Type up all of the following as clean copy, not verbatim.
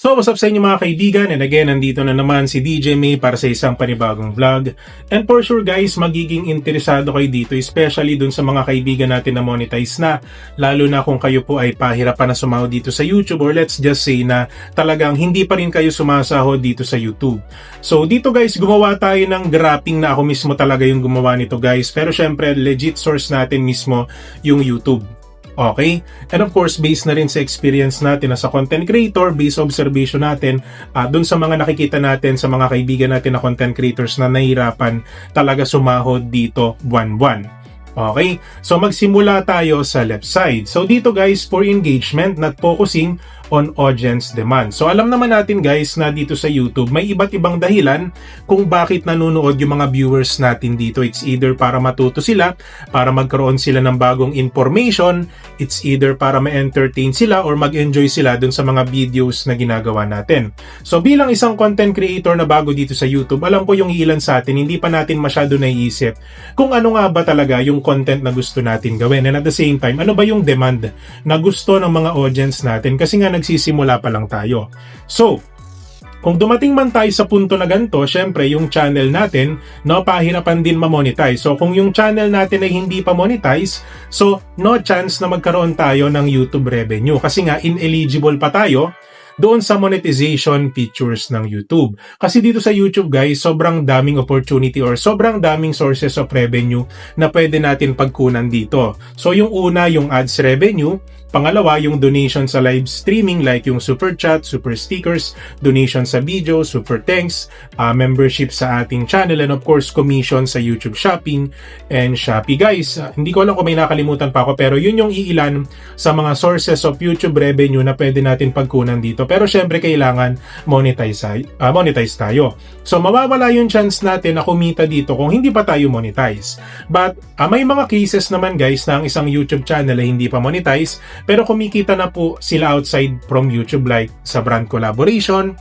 So what's up sa inyo mga kaibigan, and again nandito na naman si DJ May para sa isang panibagong vlog. And for sure guys, magiging interesado kayo dito, especially dun sa mga kaibigan natin na monetize na, lalo na kung kayo po ay pahirapan na sumahod dito sa YouTube, or let's just say na talagang hindi pa rin kayo sumasahod dito sa YouTube. So dito guys, gumawa tayo ng graphing na ako mismo talaga yung gumawa nito guys, pero syempre legit source natin mismo yung YouTube. Okay? And of course, based na rin sa experience natin as a content creator, based observation natin, dun sa mga nakikita natin, sa mga kaibigan natin na content creators na nahihirapan talaga sumahod dito buwan-buwan. Okay? So magsimula tayo sa left side. So dito guys, for engagement, not focusing on audience demand. So alam naman natin guys na dito sa YouTube may iba't ibang dahilan kung bakit nanonood yung mga viewers natin dito. It's either para matuto sila, para magkaroon sila ng bagong information, it's either para ma-entertain sila or mag-enjoy sila dun sa mga videos na ginagawa natin. So bilang isang content creator na bago dito sa YouTube, alam ko yung ilan sa atin hindi pa natin masyado naiisip kung ano nga ba talaga yung content na gusto natin gawin, and at the same time, ano ba yung demand na gusto ng mga audience natin, kasi nga nagsisimula pa lang tayo. So, kung dumating man tayo sa punto na ganito, syempre yung channel natin, no, pahirapan din ma-monetize. So kung yung channel natin ay hindi pa monetize, so no chance na magkaroon tayo ng YouTube revenue, kasi nga ineligible pa tayo doon sa monetization features ng YouTube. Kasi dito sa YouTube guys, sobrang daming opportunity or sobrang daming sources of revenue na pwede natin pagkunan dito. So yung una, yung ads revenue. Pangalawa, yung donation sa live streaming like yung super chat, super stickers, donation sa video, super thanks, membership sa ating channel, and of course commission sa YouTube Shopping and Shopee. Guys, hindi ko alam kung may nakalimutan pa ako, pero yun yung iilan sa mga sources of YouTube revenue na pwede natin pagkunan dito. Pero syempre kailangan monetize tayo. So mawawala yung chance natin na kumita dito kung hindi pa tayo monetize. But may mga cases naman guys na ang isang YouTube channel ay hindi pa monetize, pero kumikita na po sila outside from YouTube, like sa brand collaboration,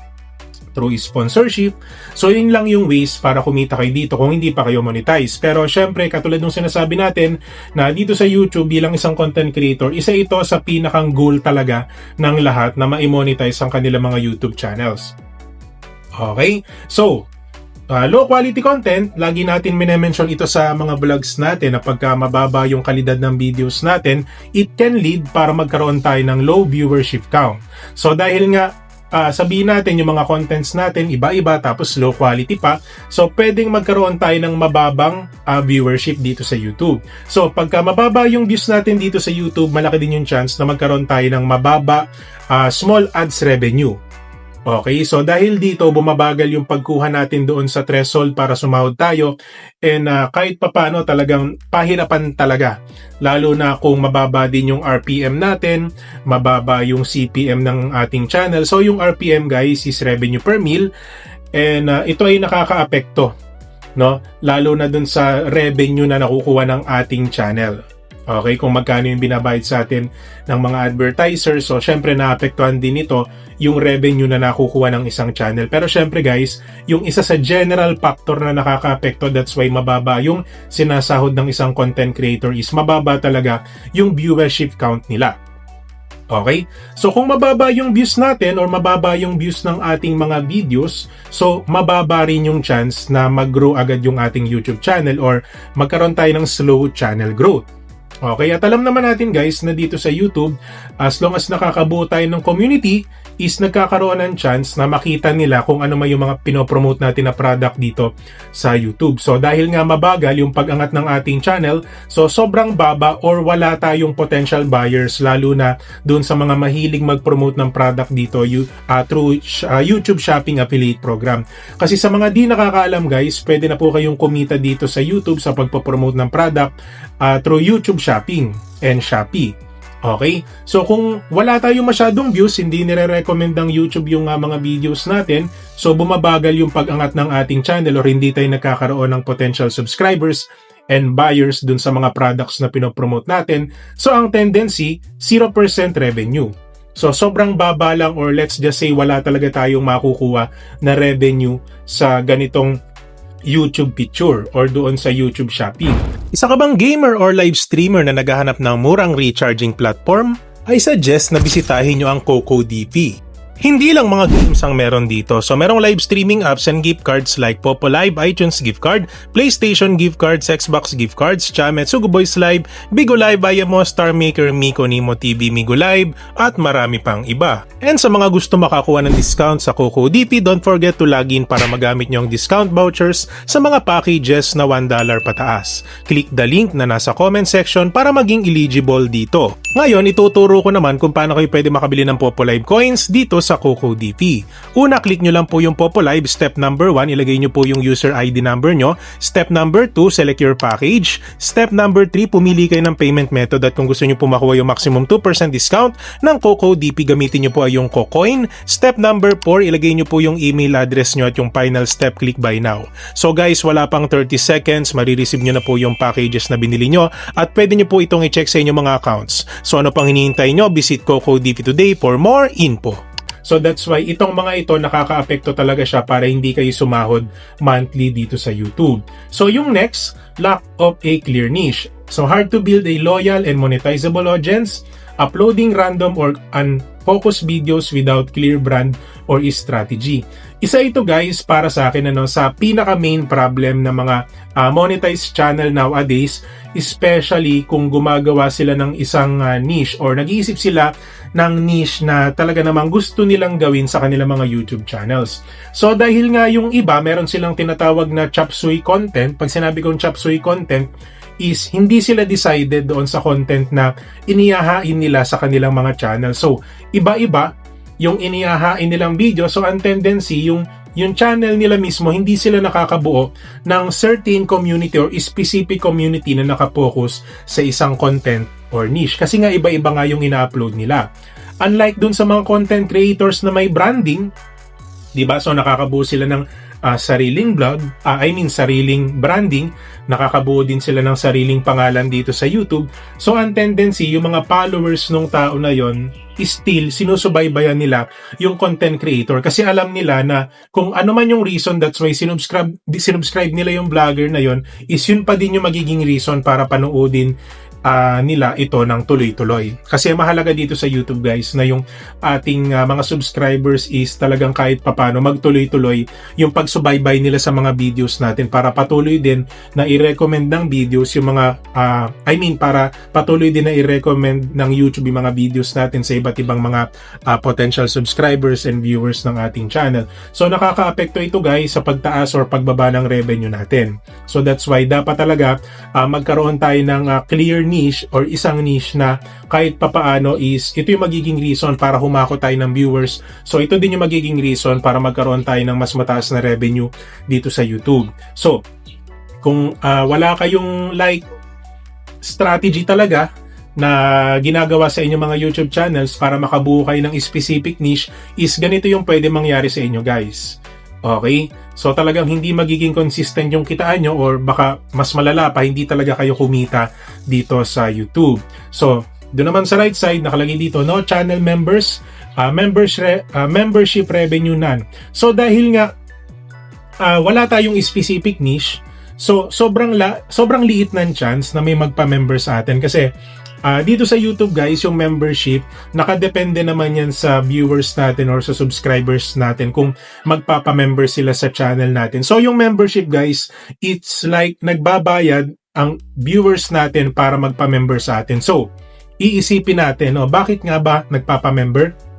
through sponsorship. So yun lang yung ways para kumita kayo dito kung hindi pa kayo monetize. Pero syempre, katulad ng sinasabi natin na dito sa YouTube bilang isang content creator, isa ito sa pinakang goal talaga ng lahat na ma-monetize ang kanilang mga YouTube channels. Okay? So, low quality content, lagi natin minemention ito sa mga vlogs natin na pagka mababa yung kalidad ng videos natin, it can lead para magkaroon tayo ng low viewership count. So dahil nga sabihin natin yung mga contents natin iba-iba tapos low quality pa, so pwedeng magkaroon tayo ng mababang viewership dito sa YouTube. So pagka mababa yung views natin dito sa YouTube, malaki din yung chance na magkaroon tayo ng mababa small ads revenue. Okay, so dahil dito bumabagal yung pagkuha natin doon sa threshold para sumahod tayo, and kahit papano talagang pahirapan talaga, lalo na kung mababa din yung RPM natin, mababa yung CPM ng ating channel. So yung RPM guys is revenue per mil, and ito ay nakakaapekto, no, lalo na doon sa revenue na nakukuha ng ating channel. Okay, kung magkano yung binabayad sa atin ng mga advertisers, so syempre naapektuhan din ito yung revenue na nakukuha ng isang channel. Pero syempre guys, yung isa sa general factor na nakakaapekto, that's why mababa yung sinasahod ng isang content creator, is mababa talaga yung viewership count nila. Okay? So kung mababa yung views natin or mababa yung views ng ating mga videos, so mababa rin yung chance na mag-grow agad yung ating YouTube channel or magkaroon tayo ng slow channel growth. Okay, at alam naman natin guys na dito sa YouTube, as long as nakakabuo tayo ng community, is nagkakaroon ng chance na makita nila kung ano may yung mga pinopromote natin na product dito sa YouTube. So dahil nga mabagal yung pag-angat ng ating channel, so sobrang baba or wala tayong potential buyers, lalo na dun sa mga mahilig mag-promote ng product dito through YouTube Shopping Affiliate Program. Kasi sa mga di nakakaalam guys, pwede na po kayong kumita dito sa YouTube sa pagpapromote ng product through YouTube Shopping and Shopee. Okay? So kung wala tayong masyadong views, hindi nire-recommend ng YouTube yung mga videos natin, so bumabagal yung pag-angat ng ating channel or hindi tayo nagkakaroon ng potential subscribers and buyers dun sa mga products na pinopromote natin. So ang tendency, 0% revenue. So sobrang baba lang, or let's just say wala talaga tayong makukuha na revenue sa ganitong YouTube picture or doon sa YouTube Shopping. Isa ka bang gamer or live streamer na naghahanap ng murang recharging platform? I suggest na bisitahin nyo ang CocoDP. Hindi lang mga games ang meron dito. So merong live streaming apps and gift cards like Popo Live, iTunes gift card, PlayStation gift cards, Xbox gift cards, Chamet, Sugo Boys Live, Bigo Live, Ayamo, Star Maker, Miko, Nimo TV, Migo Live, at marami pang iba. And sa mga gusto makakuha ng discount sa CocoDP, don't forget to log in para magamit nyo ang discount vouchers sa mga packages na $1 pataas. Click the link na nasa comment section para maging eligible dito. Ngayon, ituturo ko naman kung paano kayo pwede makabili ng Popo Live coins dito sa CocoDP. Una, click nyo lang po yung Popo Live. Step number 1, ilagay nyo po yung user ID number nyo. Step number 2, select your package. Step number 3, pumili kayo ng payment method at kung gusto nyo po makuha yung maximum 2% discount ng CocoDP, gamitin nyo po ay yung CoCoin. Step number 4, ilagay nyo po yung email address nyo at yung final step, click buy now. So guys, wala pang 30 seconds, marireceive nyo na po yung packages na binili nyo at pwede nyo po itong i-check sa inyong mga accounts. So ano pang hinihintay nyo? Visit CocoDP today for more info. So that's why itong mga ito nakaka-apekto talaga siya para hindi kayo sumahod monthly dito sa YouTube. So yung next, lack of a clear niche. So hard to build a loyal and monetizable audience, uploading random or unfocused videos without clear brand or strategy. Isa ito guys para sa akin sa pinaka main problem ng mga monetized channel nowadays, especially kung gumagawa sila ng isang niche or nag-iisip sila ng niche na talaga namang gusto nilang gawin sa kanilang mga YouTube channels. So dahil nga yung iba meron silang tinatawag na chop suey content. Pag sinabi kong chop suey content is hindi sila decided doon sa content na inihahain nila sa kanilang mga channel. So iba-iba yung inihahain nilang video. So ang tendency yung channel nila mismo, hindi sila nakakabuo ng certain community or specific community na nakapokus sa isang content or niche. Kasi nga iba-iba nga yung ina-upload nila. Unlike dun sa mga content creators na may branding, diba? So nakakabuo sila ng sariling blog, sariling branding, nakakabuo din sila ng sariling pangalan dito sa YouTube. So ang tendency, yung mga followers ng tao na yon, still sinusubaybayan nila yung content creator kasi alam nila na kung ano man yung reason, that's why sinubscribe nila yung vlogger na yon, is yun pa din yung magiging reason para panoodin nila ito ng tuloy-tuloy. Kasi mahalaga dito sa YouTube guys na yung ating mga subscribers is talagang kahit papano magtuloy-tuloy yung pagsubaybay nila sa mga videos natin para patuloy din na i-recommend ng videos yung mga para patuloy din na i-recommend ng YouTube yung mga videos natin sa iba't ibang mga potential subscribers and viewers ng ating channel. So nakaka-apekto ito guys sa pagtaas or pagbaba ng revenue natin. So that's why dapat talaga magkaroon tayo ng clear niche or isang niche na kahit papaano is ito yung magiging reason para humako tayo ng viewers. So ito din yung magiging reason para magkaroon tayo ng mas mataas na revenue dito sa YouTube. So kung wala kayong strategy talaga na ginagawa sa inyong mga YouTube channels para makabuo kayo ng specific niche, is ganito yung pwede mangyari sa inyo guys. Okay? So talagang hindi magiging consistent yung kitaan nyo or baka mas malala pa, hindi talaga kayo kumita dito sa YouTube. So, doon naman sa right side, nakalagay dito, no channel members, membership revenue none. So dahil nga wala tayong specific niche, so sobrang liit ng chance na may magpa-member sa atin kasi dito sa YouTube guys, yung membership, nakadepende naman yan sa viewers natin or sa subscribers natin kung magpapa-member sila sa channel natin. So yung membership guys, it's like nagbabayad ang viewers natin para magpa-member sa atin. So, iisipin natin, bakit nga ba nagpapa-member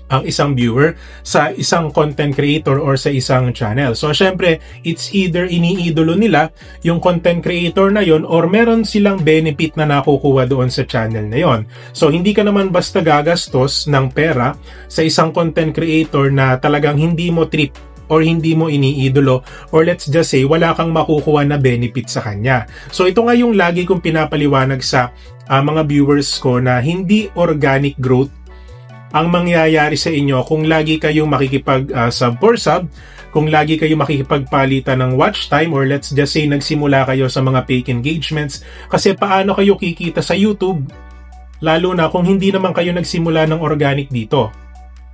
ang isang viewer sa isang content creator or sa isang channel? So syempre, it's either iniidolo nila yung content creator na yon or meron silang benefit na nakukuha doon sa channel na yon. So hindi ka naman basta gagastos ng pera sa isang content creator na talagang hindi mo trip or hindi mo iniidolo or let's just say wala kang makukuha na benefit sa kanya. So ito nga yung lagi kong pinapaliwanag sa mga viewers ko na hindi organic growth ang mangyayari sa inyo kung lagi kayong makikipag-sub for sub, kung lagi kayong makikipagpalitan ng watch time or let's just say nagsimula kayo sa mga fake engagements. Kasi paano kayo kikita sa YouTube? Lalo na kung hindi naman kayo nagsimula ng organic dito.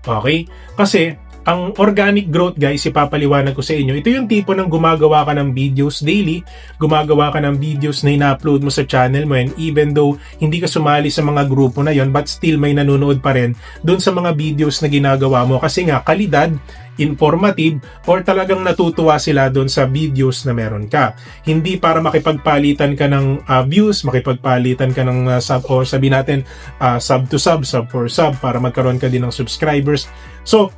Okay? Kasi Ang organic growth guys, ipapaliwanag ko sa inyo. Ito yung tipo ng gumagawa ka ng videos daily, gumagawa ka ng videos na ina-upload mo sa channel mo, and even though hindi ka sumali sa mga grupo na yon, but still may nanonood pa rin dun sa mga videos na ginagawa mo kasi nga kalidad, informative, or talagang natutuwa sila dun sa videos na meron ka. Hindi para makipagpalitan ka ng views, makipagpalitan ka ng sub, or sabi natin sub to sub, sub for sub, para magkaroon ka din ng subscribers. So,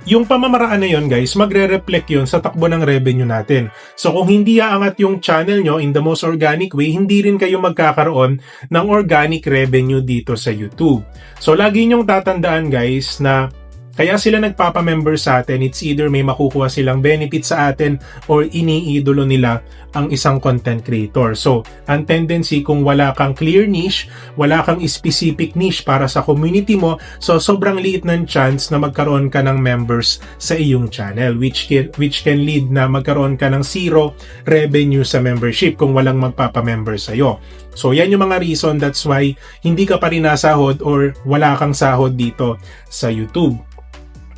yung pamamaraan na yun guys, magre-reflect yun sa takbo ng revenue natin. So kung hindi aangat yung channel nyo in the most organic way, hindi rin kayo magkakaroon ng organic revenue dito sa YouTube. So lagi nyong tatandaan guys na kaya sila nagpapa-member sa atin, it's either may makukuha silang benefit sa atin or iniidolo nila ang isang content creator. So, ang tendency kung wala kang clear niche, wala kang specific niche para sa community mo, so sobrang liit ng chance na magkaroon ka ng members sa iyong channel, which can lead na magkaroon ka ng zero revenue sa membership kung walang magpapa-member sa'yo. So, yan yung mga reason, that's why hindi ka pa rin nasahod or wala kang sahod dito sa YouTube.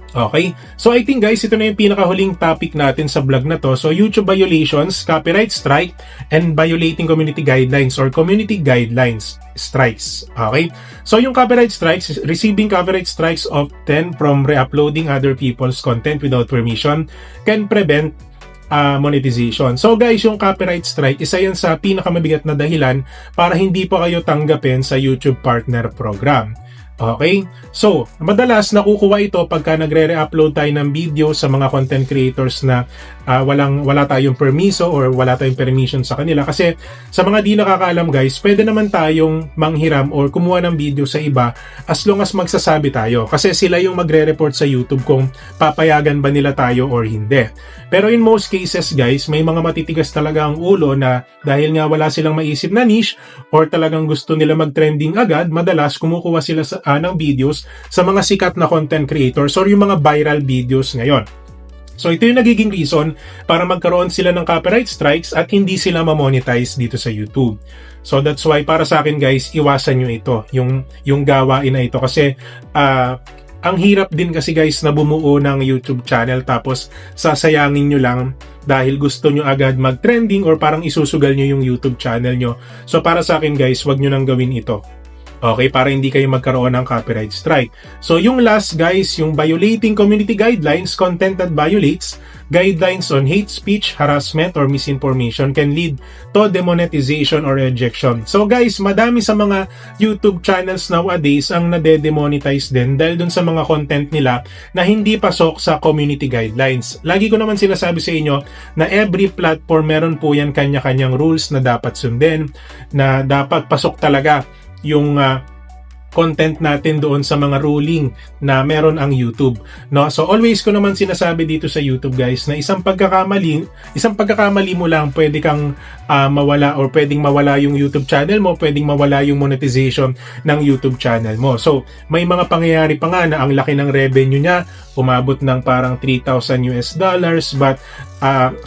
Okay? So I think guys, ito na yung pinakahuling topic natin sa vlog na to. So YouTube violations, copyright strike, and violating community guidelines or community guidelines strikes. Okay? So yung copyright strikes, receiving copyright strikes often from re-uploading other people's content without permission can prevent monetization. So guys, yung copyright strike, isa yan sa pinakamabigat na dahilan para hindi pa kayo tanggapin sa YouTube Partner Program. Okay? So, madalas nakukuha ito pagka nagre-re-upload tayo ng video sa mga content creators na wala tayong permiso or wala tayong permission sa kanila. Kasi sa mga di nakakaalam guys, pwede naman tayong manghiram or kumuha ng video sa iba as long as magsasabi tayo. Kasi sila yung magre-report sa YouTube kung papayagan ba nila tayo or hindi. Pero in most cases guys, may mga matitigas talaga ang ulo na dahil nga wala silang maisip na niche or talagang gusto nila mag-trending agad, madalas kumukuha sila ng videos sa mga sikat na content creators or yung mga viral videos ngayon. So ito yung nagiging reason para magkaroon sila ng copyright strikes at hindi sila ma-monetize dito sa YouTube. So that's why para sa akin guys, iwasan nyo ito, yung gawain na ito kasi ang hirap din kasi guys na bumuo ng YouTube channel tapos sasayangin nyo lang dahil gusto nyo agad mag-trending or parang isusugal nyo yung YouTube channel nyo. So para sa akin guys, wag nyo nang gawin ito. Okay, para hindi kayo magkaroon ng copyright strike. So yung last guys, yung violating community guidelines, content that violates guidelines on hate speech, harassment, or misinformation can lead to demonetization or rejection. So guys, madami sa mga YouTube channels nowadays ang nade-demonetize din dahil dun sa mga content nila na hindi pasok sa community guidelines. Lagi ko naman sinasabi sa inyo na every platform meron po yan kanya-kanyang rules na dapat sundin, na dapat pasok talaga yung content natin doon sa mga ruling na meron ang YouTube, no? So always ko naman sinasabi dito sa YouTube guys na isang pagkakamali mo lang pwede kang mawala or pwedeng mawala yung YouTube channel mo, pwedeng mawala yung monetization ng YouTube channel mo. So may mga pangyayari pa nga na ang laki ng revenue niya, umabot ng parang $3,000 but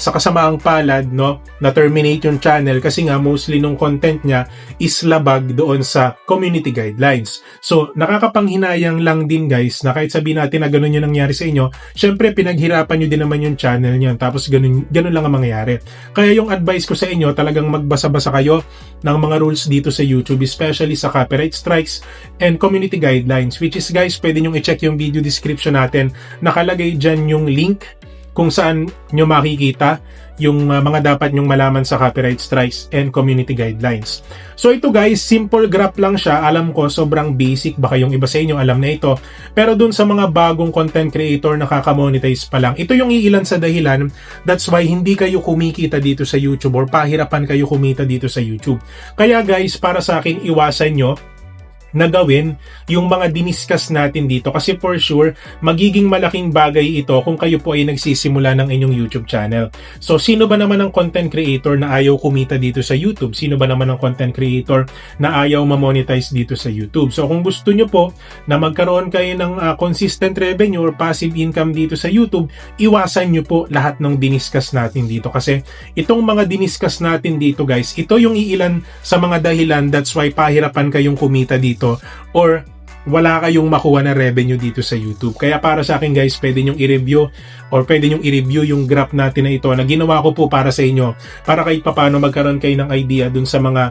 sa kasamaang palad, no, na-terminate yung channel kasi nga mostly nung content niya is labag doon sa community guidelines. So, nakakapanghinayang lang din guys na kahit sabihin natin na ganun yung nangyari sa inyo, syempre pinaghirapan nyo din naman yung channel niyan tapos ganun lang ang mangyayari. Kaya yung advice ko sa inyo, talagang magbasa-basa kayo ng mga rules dito sa YouTube, especially sa copyright strikes and community guidelines, which is guys, pwede nyo i-check yung video description natin. Nakalagay dyan yung link kung saan nyo makikita yung mga dapat nyong malaman sa copyright strikes and community guidelines. So ito guys, simple graph lang siya. Alam ko sobrang basic, baka yung iba sa inyo alam na ito. Pero dun sa mga bagong content creator na kakamonetize pa lang, ito yung iilan sa dahilan that's why hindi kayo kumikita dito sa YouTube or pahirapan kayo kumita dito sa YouTube. Kaya guys, para sa akin, iwasan nyo na gawin yung mga diniscuss natin dito kasi for sure magiging malaking bagay ito kung kayo po ay nagsisimula ng inyong YouTube channel. So sino ba naman ang content creator na ayaw kumita dito sa YouTube? Sino ba naman ang content creator na ayaw ma-monetize dito sa YouTube? So kung gusto nyo po na magkaroon kayo ng consistent revenue or passive income dito sa YouTube, iwasan nyo po lahat ng diniscuss natin dito kasi itong mga diniscuss natin dito guys, ito yung iilan sa mga dahilan that's why pahirapan kayong kumita dito or wala kayong makuha na revenue dito sa YouTube. Kaya para sa akin guys, pwede nyong i-review or pwede nyong i-review yung graph natin na ito na ginawa ko po para sa inyo, para kahit paano magkaroon kayo ng idea dun sa mga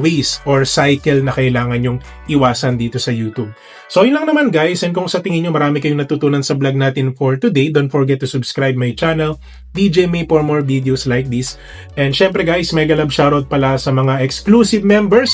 ways or cycle na kailangan yung iwasan dito sa YouTube. So yun lang naman guys, and kung sa tingin nyo marami kayong natutunan sa vlog natin for today, don't forget to subscribe my channel, DJ May, for more videos like this. And syempre guys, mega love shoutout pala sa mga exclusive members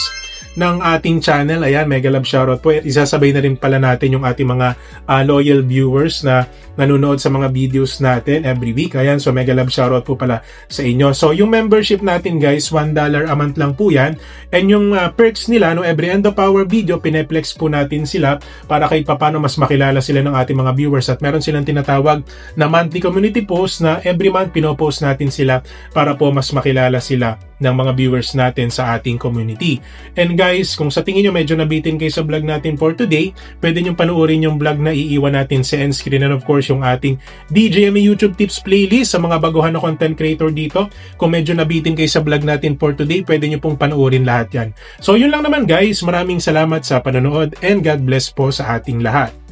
ng ating channel. Ayan, mega love shoutout po. Isasabay na rin pala natin yung ating mga loyal viewers na nanonood sa mga videos natin every week. Ayan, so mega love shoutout po pala sa inyo. So yung membership natin guys, $1 a month lang po yan. And yung perks nila, no, every end of our video, pineplex po natin sila para kahit papano mas makilala sila ng ating mga viewers. At meron silang tinatawag na monthly community post na every month pinopost natin sila para po mas makilala sila ng mga viewers natin sa ating community. And guys, kung sa tingin nyo medyo nabitin kayo sa vlog natin for today, pwede nyo panuorin yung vlog na iiwan natin sa end screen, and of course yung ating DJME YouTube Tips playlist sa mga baguhan na content creator dito. Kung medyo nabitin kayo sa vlog natin for today, pwede nyo pong panuorin lahat yan. So yun lang naman guys, maraming salamat sa panonood and God bless po sa ating lahat.